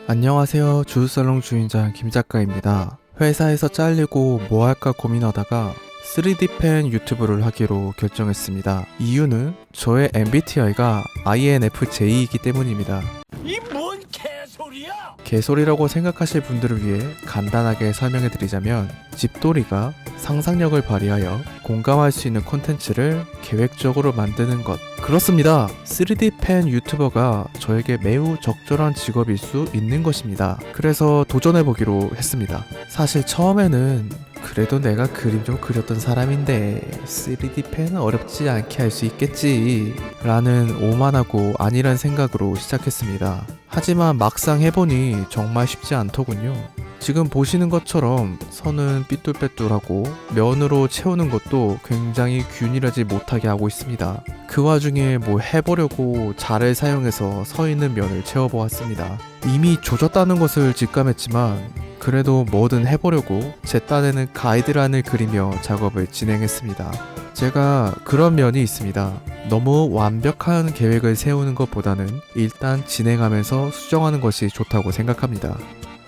안녕하세요. 주유살롱 주인장 김작가입니다. 회사에서 잘리고 뭐 할까 고민하다가 3D 펜 유튜브를 하기로 결정했습니다. 이유는 저의 MBTI가 INFJ이기 때문입니다. 이 뭔 개소리야? 개소리라고 생각하실 분들을 위해 간단하게 설명해드리자면, 집돌이가 상상력을 발휘하여 공감할 수 있는 콘텐츠를 계획적으로 만드는 것, 그렇습니다. 3D 펜 유튜버가 저에게 매우 적절한 직업일 수 있는 것입니다. 그래서 도전해보기로 했습니다. 사실 처음에는 그래도 내가 그림 좀 그렸던 사람인데 3D 펜은 어렵지 않게 할 수 있겠지 라는 오만하고 아니란 생각으로 시작했습니다. 하지만 막상 해보니 정말 쉽지 않더군요. 지금 보시는 것처럼 선은 삐뚤빼뚤하고 면으로 채우는 것도 굉장히 균일하지 못하게 하고 있습니다. 그 와중에 뭐 해보려고 자를 사용해서 서 있는 면을 채워보았습니다. 이미 조졌다는 것을 직감했지만 그래도 뭐든 해보려고 제 딴에는 가이드란을 그리며 작업을 진행했습니다. 제가 그런 면이 있습니다. 너무 완벽한 계획을 세우는 것보다는 일단 진행하면서 수정하는 것이 좋다고 생각합니다.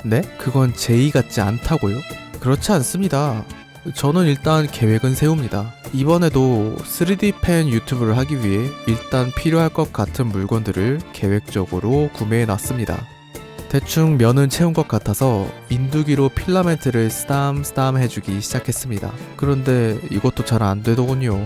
네? 그건 제의 같지 않다고요? 그렇지 않습니다. 저는 일단 계획은 세웁니다. 이번에도 3D 펜 유튜브를 하기 위해 일단 필요할 것 같은 물건들을 계획적으로 구매해 놨습니다. 대충 면은 채운 것 같아서 인두기로 필라멘트를 쓰담쓰담 해주기 시작했습니다. 그런데 이것도 잘 안 되더군요.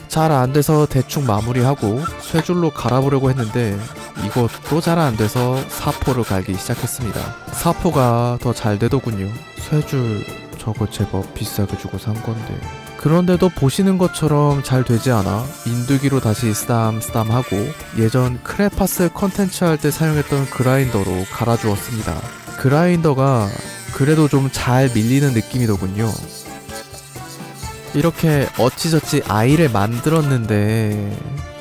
잘 안 돼서 대충 마무리하고 쇠줄로 갈아보려고 했는데 이것도 잘 안 돼서 사포를 갈기 시작했습니다. 사포가 더 잘 되더군요. 쇠줄 저거 제법 비싸게 주고 산 건데. 그런데도 보시는 것처럼 잘 되지 않아 인두기로 다시 쓰담쓰담 하고 예전 크레파스 컨텐츠 할 때 사용했던 그라인더로 갈아주었습니다. 그라인더가 그래도 좀 잘 밀리는 느낌이더군요. 이렇게 어찌저찌 아이를 만들었는데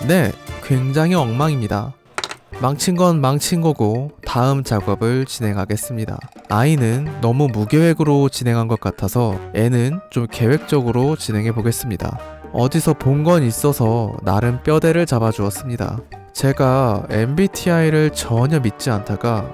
네, 굉장히 엉망입니다. 망친 건 망친 거고 다음 작업을 진행하겠습니다. I는 너무 무계획으로 진행한 것 같아서 N은 좀 계획적으로 진행해 보겠습니다. 어디서 본 건 있어서 나름 뼈대를 잡아주었습니다. 제가 MBTI를 전혀 믿지 않다가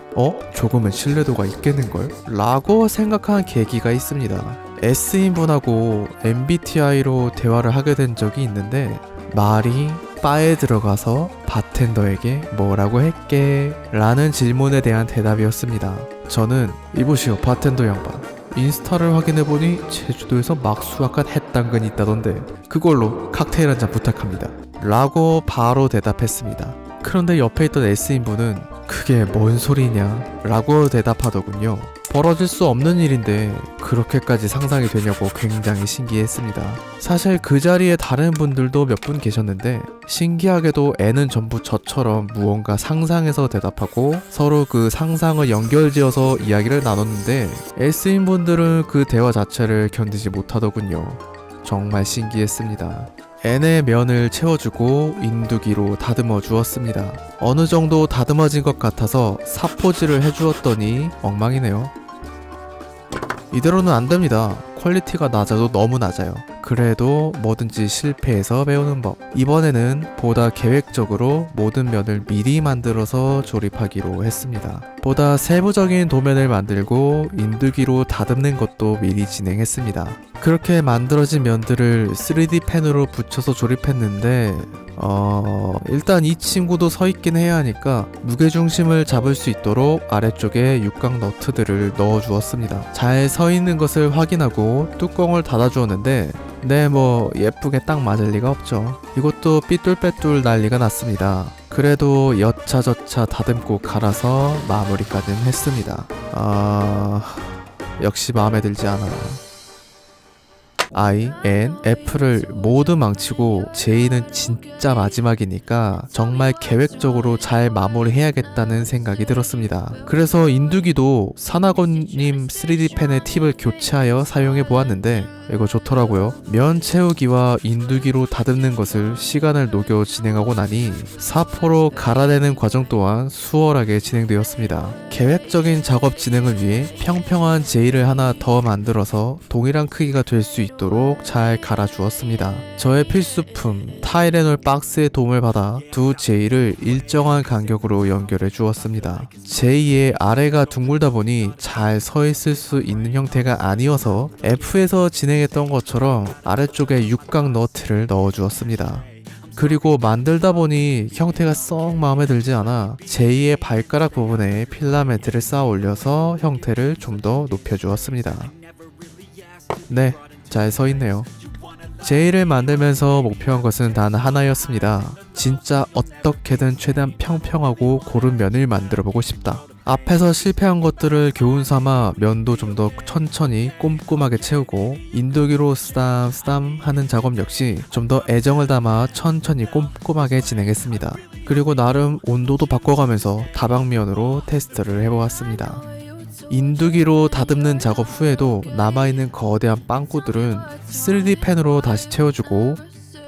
조금은 신뢰도가 있겠는걸? 라고 생각한 계기가 있습니다. S인분하고 MBTI로 대화를 하게 된 적이 있는데 말이 바에 들어가서 바텐더에게 뭐라고 했게? 라는 질문에 대한 대답이었습니다. 저는 이보시오 바텐더 양반, 인스타를 확인해보니 제주도에서 막 수확한 햇당근이 있다던데 그걸로 칵테일 한 잔 부탁합니다 라고 바로 대답했습니다. 그런데 옆에 있던 S인분은 그게 뭔 소리냐 라고 대답하더군요. 벌어질 수 없는 일인데 그렇게까지 상상이 되냐고 굉장히 신기했습니다. 사실 그 자리에 다른 분들도 몇 분 계셨는데 신기하게도 N은 전부 저처럼 무언가 상상해서 대답하고 서로 그 상상을 연결지어서 이야기를 나눴는데 S인분들은 그 대화 자체를 견디지 못하더군요. 정말 신기했습니다. N의 면을 채워주고 인두기로 다듬어 주었습니다. 어느 정도 다듬어진 것 같아서 사포질을 해주었더니 엉망이네요. 이대로는 안 됩니다. 퀄리티가 낮아도 너무 낮아요. 그래도 뭐든지 실패해서 배우는 법. 이번에는 보다 계획적으로 모든 면을 미리 만들어서 조립하기로 했습니다. 보다 세부적인 도면을 만들고 인두기로 다듬는 것도 미리 진행했습니다. 그렇게 만들어진 면들을 3D 펜으로 붙여서 조립했는데 일단 이 친구도 서 있긴 해야 하니까 무게중심을 잡을 수 있도록 아래쪽에 육각 너트들을 넣어 주었습니다. 잘 서 있는 것을 확인하고 뚜껑을 닫아 주었는데 네, 뭐 예쁘게 딱 맞을 리가 없죠. 이것도 삐뚤빼뚤 난리가 났습니다. 그래도 여차저차 다듬고 갈아서 마무리까지는 했습니다. 역시 마음에 들지 않아요. I, N, F를 모두 망치고 J는 진짜 마지막이니까 정말 계획적으로 잘 마무리해야겠다는 생각이 들었습니다. 그래서 인두기도 사나건님 3D 펜의 팁을 교체하여 사용해 보았는데 이거 좋더라고요. 면 채우기와 인두기로 다듬는 것을 시간을 녹여 진행하고 나니 사포로 갈아내는 과정 또한 수월하게 진행되었습니다. 계획적인 작업 진행을 위해 평평한 J를 하나 더 만들어서 동일한 크기가 될 수 있도록 있도록 잘 갈아주었습니다. 저의 필수품 타이레놀 박스의 도움을 받아 두 J를 일정한 간격으로 연결해 주었습니다. J의 아래가 둥글다 보니 잘 서 있을 수 있는 형태가 아니어서 F에서 진행했던 것처럼 아래쪽에 육각 너트를 넣어 주었습니다. 그리고 만들다 보니 형태가 썩 마음에 들지 않아 J의 발가락 부분에 필라멘트를 쌓아 올려서 형태를 좀 더 높여주었습니다. 네, 잘 서 있네요. J를 만들면서 목표한 것은 단 하나였습니다. 진짜 어떻게든 최대한 평평하고 고른 면을 만들어보고 싶다. 앞에서 실패한 것들을 교훈 삼아 면도 좀 더 천천히 꼼꼼하게 채우고 인도기로 쓰담쓰담 하는 작업 역시 좀 더 애정을 담아 천천히 꼼꼼하게 진행했습니다. 그리고 나름 온도도 바꿔가면서 다방면으로 테스트를 해보았습니다. 인두기로 다듬는 작업 후에도 남아있는 거대한 빵꾸들은 3D 펜으로 다시 채워주고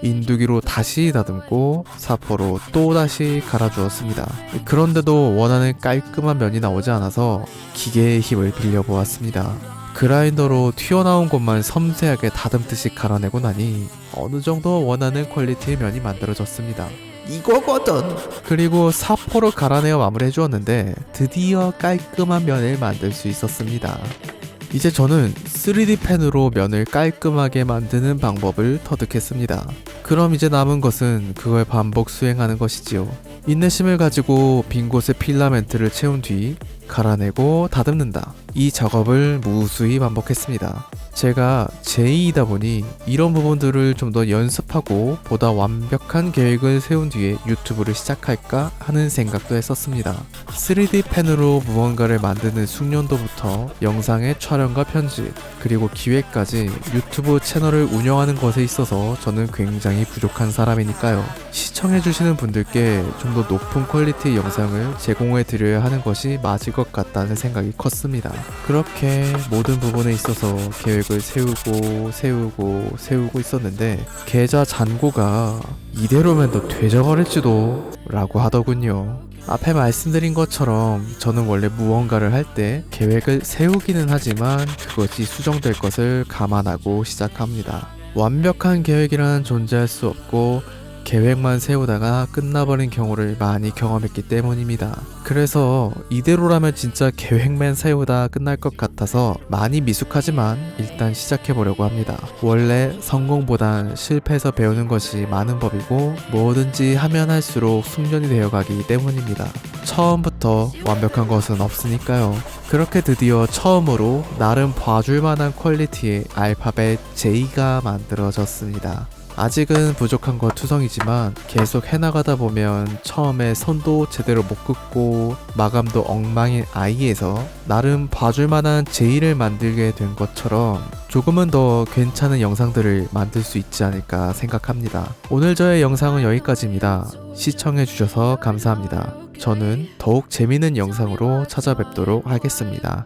인두기로 다시 다듬고 사포로 또다시 갈아주었습니다. 그런데도 원하는 깔끔한 면이 나오지 않아서 기계의 힘을 빌려보았습니다. 그라인더로 튀어나온 곳만 섬세하게 다듬듯이 갈아내고 나니 어느 정도 원하는 퀄리티의 면이 만들어졌습니다. 이거거든. 그리고 사포로 갈아내어 마무리해 주었는데 드디어 깔끔한 면을 만들 수 있었습니다. 이제 저는 3D 펜으로 면을 깔끔하게 만드는 방법을 터득했습니다. 그럼 이제 남은 것은 그걸 반복 수행하는 것이지요. 인내심을 가지고 빈 곳에 필라멘트를 채운 뒤 갈아내고 다듬는다. 이 작업을 무수히 반복했습니다. 제가 제2이다 보니 이런 부분들을 좀 더 연습하고 보다 완벽한 계획을 세운 뒤에 유튜브를 시작할까 하는 생각도 했었습니다. 3D 펜으로 무언가를 만드는 숙련도부터 영상의 촬영과 편집, 그리고 기획까지 유튜브 채널을 운영하는 것에 있어서 저는 굉장히 부족한 사람이니까요. 시청해주시는 분들께 좀 더 높은 퀄리티의 영상을 제공해 드려야 하는 것이 맞을 것 같다는 생각이 컸습니다. 그렇게 모든 부분에 있어서 계획을 세우고 있었는데 계좌 잔고가 이대로면 더 되져버릴지도 라고 하더군요. 앞에 말씀드린 것처럼 저는 원래 무언가를 할 때 계획을 세우기는 하지만 그것이 수정될 것을 감안하고 시작합니다. 완벽한 계획이란 존재할 수 없고 계획만 세우다가 끝나버린 경우를 많이 경험했기 때문입니다. 그래서 이대로라면 진짜 계획만 세우다 끝날 것 같아서 많이 미숙하지만 일단 시작해보려고 합니다. 원래 성공보단 실패에서 배우는 것이 많은 법이고 뭐든지 하면 할수록 숙련이 되어가기 때문입니다. 처음부터 완벽한 것은 없으니까요. 그렇게 드디어 처음으로 나름 봐줄만한 퀄리티의 알파벳 J가 만들어졌습니다. 아직은 부족한 건 투성이지만 계속 해나가다 보면 처음에 선도 제대로 못 긋고 마감도 엉망인 I에서 나름 봐줄만한 J를 만들게 된 것처럼 조금은 더 괜찮은 영상들을 만들 수 있지 않을까 생각합니다. 오늘 저의 영상은 여기까지입니다. 시청해주셔서 감사합니다. 저는 더욱 재밌는 영상으로 찾아뵙도록 하겠습니다.